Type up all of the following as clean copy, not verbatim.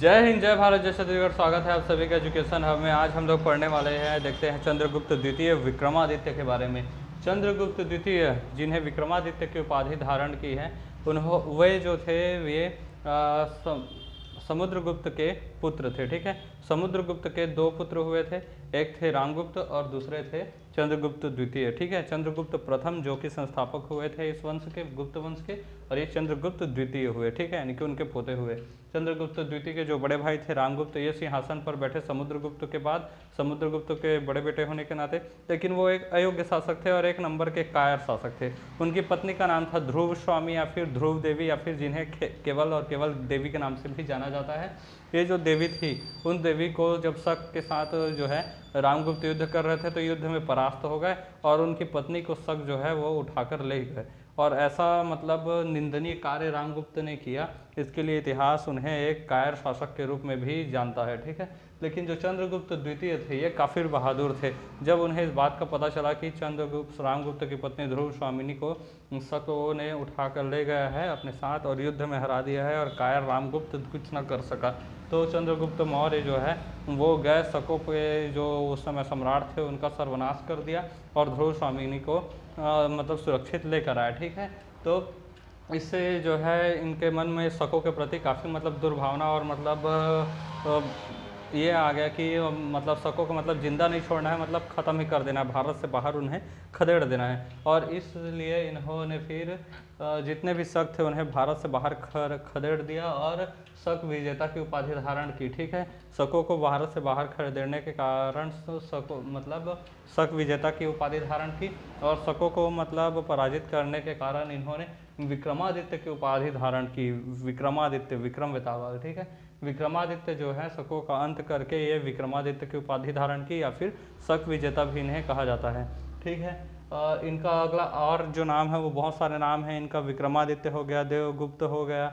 जय हिंद, जय भारत, जय छत्तीसगढ़। स्वागत है आप सभी का एजुकेशन हब में। आज हम लोग पढ़ने वाले हैं, देखते हैं चंद्रगुप्त द्वितीय विक्रमादित्य के बारे में। चंद्रगुप्त द्वितीय जिन्हें विक्रमादित्य की उपाधि धारण की है, वे जो थे वे समुद्रगुप्त के पुत्र थे। ठीक है, समुद्रगुप्त के दो पुत्र हुए थे, एक थे रामगुप्त और दूसरे थे चंद्रगुप्त द्वितीय। ठीक है, चंद्रगुप्त प्रथम जो कि संस्थापक हुए थे इस वंश के, गुप्त वंश के, और ये चंद्रगुप्त द्वितीय हुए। ठीक है, यानी कि उनके पोते हुए। चंद्रगुप्त द्वितीय के जो बड़े भाई थे रामगुप्त, ये सिंहासन पर बैठे समुद्रगुप्त के बाद, समुद्रगुप्त के बड़े बेटे होने के नाते, लेकिन वो एक अयोग्य शासक थे और एक नंबर के कायर शासक थे। उनकी पत्नी का नाम था ध्रुव स्वामी या फिर ध्रुव देवी, या फिर जिन्हें केवल और केवल देवी के नाम से भी जाना जाता है। ये जो देवी थी, उन देवी को जब शक के साथ जो है रामगुप्त युद्ध कर रहे थे तो युद्ध में परास्त हो गए और उनकी पत्नी को शक जो है वो उठाकर ले गए। और ऐसा मतलब निंदनीय कार्य रामगुप्त ने किया, इसके लिए इतिहास उन्हें एक कायर शासक के रूप में भी जानता है। ठीक है, लेकिन जो चंद्रगुप्त द्वितीय थे ये काफ़ी बहादुर थे। जब उन्हें इस बात का पता चला कि रामगुप्त की पत्नी ध्रुव स्वामिनी को शकों ने उठाकर ले गया है अपने साथ और युद्ध में हरा दिया है और कायर रामगुप्त कुछ न कर सका, तो चंद्रगुप्त मौर्य जो है वो गए शकों पे, जो उस समय सम्राट थे, उनका सर्वनाश कर दिया और ध्रुव स्वामिनी को मतलब सुरक्षित लेकर आया। ठीक है, तो इससे जो है इनके मन में शकों के प्रति काफ़ी मतलब दुर्भावना और मतलब ये आ गया कि मतलब शकों को मतलब जिंदा नहीं छोड़ना है, मतलब ख़त्म ही कर देना है, भारत से बाहर उन्हें खदेड़ देना है। और इसलिए इन्होंने फिर जितने भी शक थे उन्हें भारत से बाहर खदेड़ दिया और शक विजेता की उपाधि धारण की। ठीक है, शकों को भारत से बाहर खदेड़ने के कारण शक विजेता की उपाधि धारण की और शकों को मतलब पराजित करने के कारण इन्होंने विक्रमादित्य की उपाधि धारण की। विक्रमादित्य, विक्रम वेताल। ठीक है, विक्रमादित्य जो है शकों का अंत करके ये विक्रमादित्य की उपाधि धारण की, या फिर शक विजेता भी इन्हें कहा जाता है। ठीक है, इनका अगला और जो नाम है वो बहुत सारे नाम हैं इनका। विक्रमादित्य हो गया, देवगुप्त हो गया,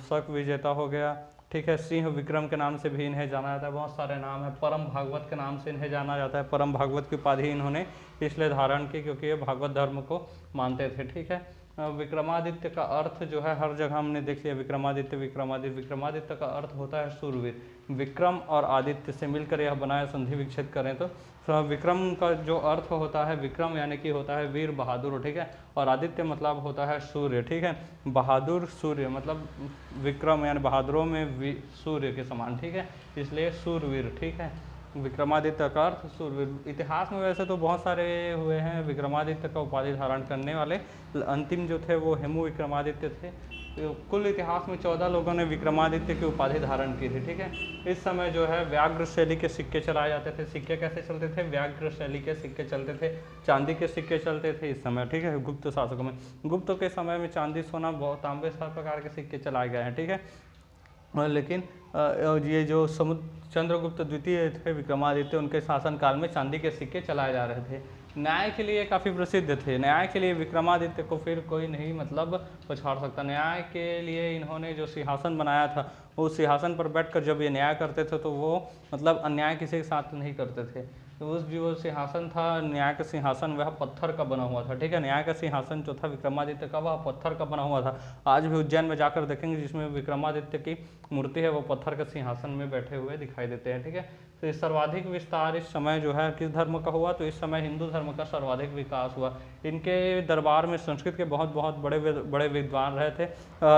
शक विजेता हो गया। ठीक है, सिंह विक्रम के नाम से भी इन्हें जाना जाता है, बहुत सारे नाम है। परम भागवत के नाम से इन्हें जाना जाता है। परम भागवत की उपाधि इन्होंने इसलिए धारण की क्योंकि ये भागवत धर्म को मानते थे। ठीक है, विक्रमादित्य का अर्थ जो है हर जगह हमने देख लिया, विक्रमादित्य विक्रमादित्य। विक्रमादित्य का अर्थ होता है शूरवीर। विक्रम और आदित्य से मिलकर यह बनाया, संधि विच्छेद करें तो विक्रम का जो अर्थ होता है, विक्रम यानी कि होता है वीर बहादुर। ठीक है, और आदित्य मतलब होता है सूर्य। ठीक है, बहादुर सूर्य मतलब विक्रम यानी बहादुरों में सूर्य के समान। ठीक है, इसलिए सूरवीर। ठीक है, विक्रमादित्य का अर्थ सूरवीर। इतिहास में वैसे तो बहुत सारे हुए हैं विक्रमादित्य का उपाधि धारण करने वाले, अंतिम जो थे वो हेमु विक्रमादित्य थे। कुल इतिहास में 14 लोगों ने विक्रमादित्य की उपाधि धारण की थी। ठीक है, इस समय जो है व्याघ्र शैली के सिक्के चलाए जाते थे। सिक्के कैसे चलते थे? व्याघ्र शैली के सिक्के चलते थे, चांदी के सिक्के चलते थे इस समय। ठीक है, गुप्त शासकों में, गुप्त के समय में चांदी, सोना, तांबे हर प्रकार के सिक्के चलाए गए हैं। ठीक है, लेकिन ये जो चंद्रगुप्त द्वितीय थे विक्रमादित्य, उनके शासनकाल में चांदी के सिक्के चलाए जा रहे थे। न्याय के लिए काफ़ी प्रसिद्ध थे। न्याय के लिए विक्रमादित्य को फिर कोई नहीं मतलब पछाड़ सकता। न्याय के लिए इन्होंने जो सिंहासन बनाया था, उस सिंहासन पर बैठकर जब ये न्याय करते थे तो वो मतलब अन्याय किसी के साथ नहीं करते थे। तो उस जो सिंहासन था, न्याय का सिंहासन, वह पत्थर का बना हुआ था। ठीक है, न्याय का सिंहासन जो था विक्रमादित्य का, वह पत्थर का बना हुआ था। आज भी उज्जैन में जाकर देखेंगे जिसमें विक्रमादित्य की मूर्ति है, वो पत्थर के सिंहासन में बैठे हुए दिखाई देते हैं। ठीक है, तो इस सर्वाधिक विस्तार इस समय जो है किस धर्म का हुआ? तो इस समय हिंदू धर्म का सर्वाधिक विकास हुआ। इनके दरबार में संस्कृत के बहुत बहुत बड़े विद्वान रहे थे।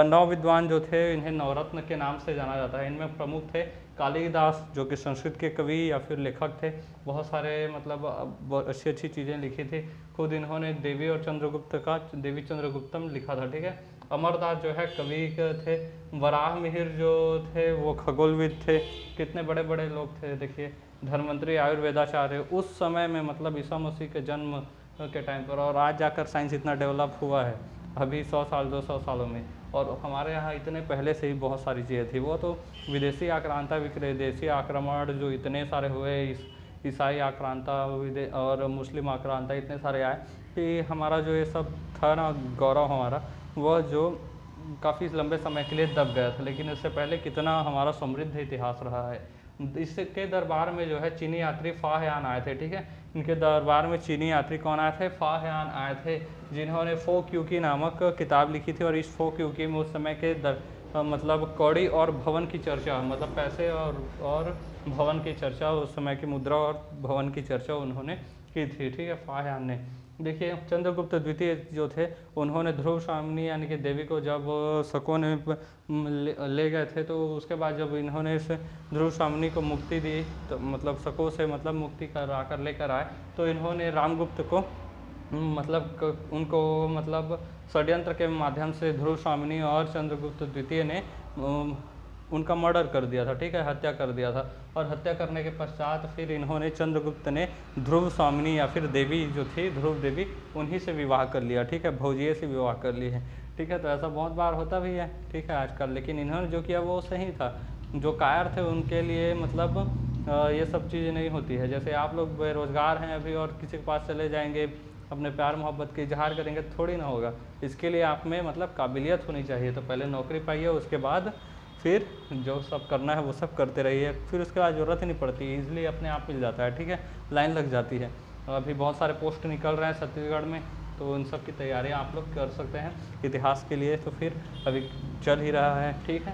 9 विद्वान जो थे, इन्हें नवरत्न के नाम से जाना जाता है। इनमें प्रमुख थे कालिदास, जो कि संस्कृत के कवि या फिर लेखक थे, बहुत सारे मतलब अच्छी अच्छी चीज़ें लिखी थी। खुद इन्होंने देवी चंद्रगुप्तम लिखा था। ठीक है, अमरदास जो है कवि थे। वराह मिहिर जो थे वो खगोलविद थे। कितने बड़े बड़े लोग थे देखिए। धन्वंतरी आयुर्वेदाचार्य उस समय में मतलब ईसा मसीह के जन्म के टाइम पर, और आज जाकर साइंस इतना डेवलप हुआ है अभी 100 साल 200 सालों में, और हमारे यहाँ इतने पहले से ही बहुत सारी चीज़ें थी। वो तो विदेशी आक्रांता विदेशी आक्रमण जो इतने सारे हुए, ईसाई आक्रांता और मुस्लिम आक्रांता इतने सारे आए कि हमारा जो ये सब था ना गौरव हमारा, वह जो काफ़ी लंबे समय के लिए दब गया था। लेकिन इससे पहले कितना हमारा समृद्ध इतिहास रहा है। इसके दरबार में जो है चीनी यात्री फाहयान आए थे। ठीक है, इनके दरबार में चीनी यात्री कौन आए थे? फाहयान आए थे, जिन्होंने फो क्यूकी नामक किताब लिखी थी। और इस फो क्यूकी में उस समय के मतलब कौड़ी और भवन की चर्चा, मतलब पैसे और भवन की चर्चा, उस समय की मुद्रा और भवन की चर्चा उन्होंने की थी, ठीक है, फाह्यान ने। देखिए चंद्रगुप्त द्वितीय जो थे उन्होंने ध्रुव स्वामिनी यानी कि देवी को जब शकों ने ले गए थे, तो उसके बाद जब इन्होंने इस ध्रुव स्वामिनी को मुक्ति दी, तो मतलब शकों से मतलब मुक्ति करा कर लेकर आए, तो इन्होंने रामगुप्त को मतलब उनको मतलब षड्यंत्र के माध्यम से ध्रुव स्वामिनी और चंद्रगुप्त द्वितीय ने उनका मर्डर कर दिया था, ठीक है, हत्या कर दिया था। और हत्या करने के पश्चात फिर इन्होंने चंद्रगुप्त ने ध्रुव स्वामिनी या फिर देवी जो थी ध्रुव देवी, उन्हीं से विवाह कर लिया, ठीक है, भौजिये से विवाह कर ली है, ठीक है। तो ऐसा बहुत बार होता भी है, ठीक है, आजकल। लेकिन इन्होंने जो किया वो सही था। जो कायर थे उनके लिए मतलब ये सब चीज़ें नहीं होती है। जैसे आप लोग बेरोजगार हैं अभी और किसी के पास चले जाएंगे, अपने प्यार मोहब्बत की इजहार करेंगे, थोड़ी ना होगा। इसके लिए आप में मतलब काबिलियत होनी चाहिए। तो पहले नौकरी पाइए, उसके बाद फिर जो सब करना है वो सब करते रहिए, फिर उसके बाद ज़रूरत ही नहीं पड़ती, ईजिली अपने आप मिल जाता है, ठीक है, लाइन लग जाती है। अभी बहुत सारे पोस्ट निकल रहे हैं छत्तीसगढ़ में, तो उन सब की तैयारियां आप लोग कर सकते हैं इतिहास के लिए। तो फिर अभी चल ही रहा है, ठीक है।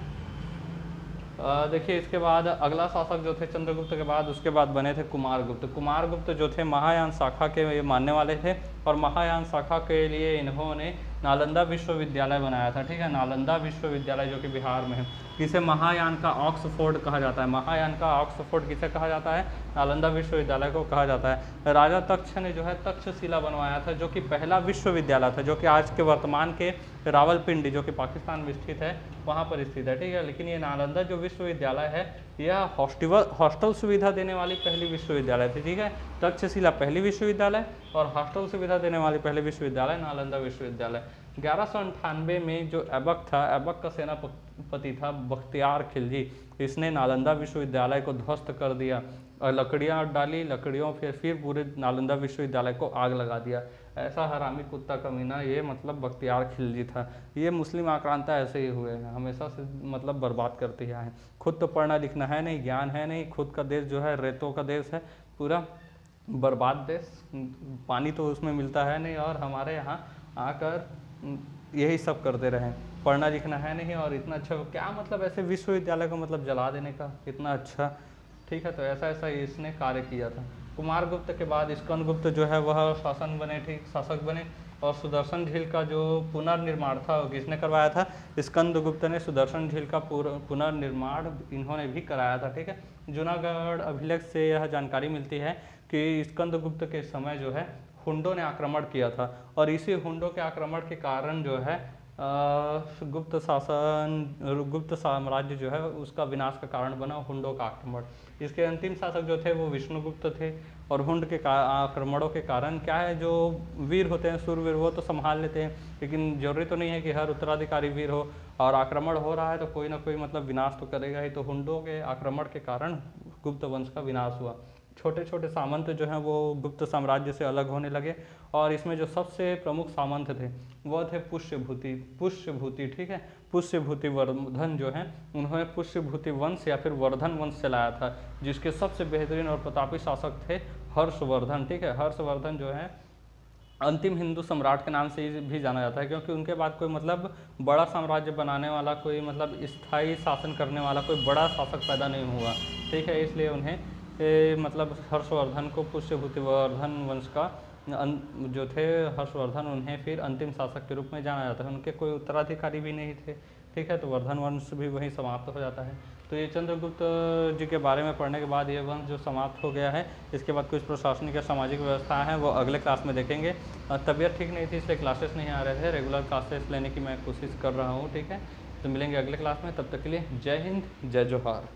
देखिए इसके बाद अगला शासक जो थे चंद्रगुप्त के बाद, उसके बाद बने थे कुमारगुप्त। कुमारगुप्त जो थे महायान शाखा के ये मानने वाले थे, और महायान शाखा के लिए इन्होंने नालंदा विश्वविद्यालय बनाया था, ठीक है, नालंदा विश्वविद्यालय जो कि बिहार में है। इसे महायान का ऑक्सफोर्ड कहा जाता है। महायान का ऑक्सफोर्ड किसे कहा जाता है? नालंदा विश्वविद्यालय को कहा जाता है। राजा तक्ष ने जो है तक्षशिला बनवाया था, जो कि पहला विश्वविद्यालय था, जो कि आज के वर्तमान के रावलपिंडी जो कि पाकिस्तान में स्थित है वहाँ पर स्थित है, ठीक है। लेकिन ये नालंदा जो विश्वविद्यालय है यह हॉस्टल सुविधा देने वाली पहली विश्वविद्यालय थी, ठीक है। तक्षशिला पहली विश्वविद्यालय और हॉस्टल सुविधा देने वाली पहली विश्वविद्यालय नालंदा विश्वविद्यालय। 1198 में जो ऐबक था, ऐबक का सेनापति था बख्तियार खिलजी, इसने नालंदा विश्वविद्यालय को ध्वस्त कर दिया और लकड़ियाँ डाली, लकड़ियों फिर पूरे नालंदा विश्वविद्यालय को आग लगा दिया। ऐसा हरामी कुत्ता कमीना ये मतलब बख्तियार खिलजी था। ये मुस्लिम आक्रांता ऐसे ही हुए हैं, हमेशा से मतलब बर्बाद करते ही आए। खुद तो पढ़ना लिखना है नहीं, ज्ञान है नहीं, खुद का देश जो है रेतों का देश है, पूरा बर्बाद देश, पानी तो उसमें मिलता है नहीं, और हमारे यहाँ आकर यही सब करते रहे। पढ़ना लिखना है नहीं और इतना अच्छा क्या मतलब ऐसे विश्वविद्यालय को मतलब जला देने का, इतना अच्छा, ठीक है। तो ऐसा ऐसा इसने कार्य किया था। कुमारगुप्त के बाद स्कंदगुप्त जो है वह शासन बने, ठीक, शासक बने। और सुदर्शन झील का जो पुनर्निर्माण था वो किसने करवाया था? स्कंदगुप्त ने सुदर्शन झील का पुनर्निर्माण इन्होंने भी कराया था, ठीक है। जूनागढ़ अभिलेख से यह जानकारी मिलती है कि स्कंदगुप्त के समय जो है हुंडों ने आक्रमण किया था, और इसी हुंडों के आक्रमण के कारण जो है गुप्त साम्राज्य जो है उसका विनाश का कारण बना हुंडों का आक्रमण। इसके अंतिम शासक जो थे वो विष्णुगुप्त थे, और हुंड के आक्रमणों के कारण क्या है, जो वीर होते हैं सूरवीर वो तो संभाल लेते हैं, लेकिन जरूरी तो नहीं है कि हर उत्तराधिकारी वीर हो, और आक्रमण हो रहा है तो कोई ना कोई मतलब विनाश तो करेगा ही। तो हुंडों के आक्रमण के कारण गुप्त वंश का विनाश हुआ। छोटे छोटे सामंत जो हैं वो गुप्त साम्राज्य से अलग होने लगे, और इसमें जो सबसे प्रमुख सामंत थे वो थे पुष्यभूति, ठीक है। पुष्यभूति वर्धन जो है उन्होंने पुष्यभूति वंश या फिर वर्धन वंश चलाया था, जिसके सबसे बेहतरीन और प्रतापी शासक थे हर्षवर्धन, ठीक है। हर्षवर्धन जो है अंतिम हिंदू सम्राट के नाम से भी जाना जाता है, क्योंकि उनके बाद कोई मतलब बड़ा साम्राज्य बनाने वाला, कोई मतलब स्थायी शासन करने वाला कोई बड़ा शासक पैदा नहीं हुआ, ठीक है। इसलिए उन्हें मतलब हर्षवर्धन को पुष्यभूति वर्धन वंश का जो थे हर्षवर्धन, उन्हें फिर अंतिम शासक के रूप में जाना जाता है। उनके कोई उत्तराधिकारी भी नहीं थे, ठीक है। तो वर्धन वंश भी वहीं समाप्त हो जाता है। तो ये चंद्रगुप्त जी के बारे में पढ़ने के बाद ये वंश जो समाप्त हो गया है, इसके बाद कुछ प्रशासनिक या सामाजिक व्यवस्था है वो अगले क्लास में देखेंगे। तबीयत ठीक नहीं थी इसलिए क्लासेस नहीं आ रहे थे, रेगुलर क्लासेस लेने की मैं कोशिश कर रहा हूँ, ठीक है। तो मिलेंगे अगले क्लास में, तब तक के लिए जय हिंद, जय जोहार।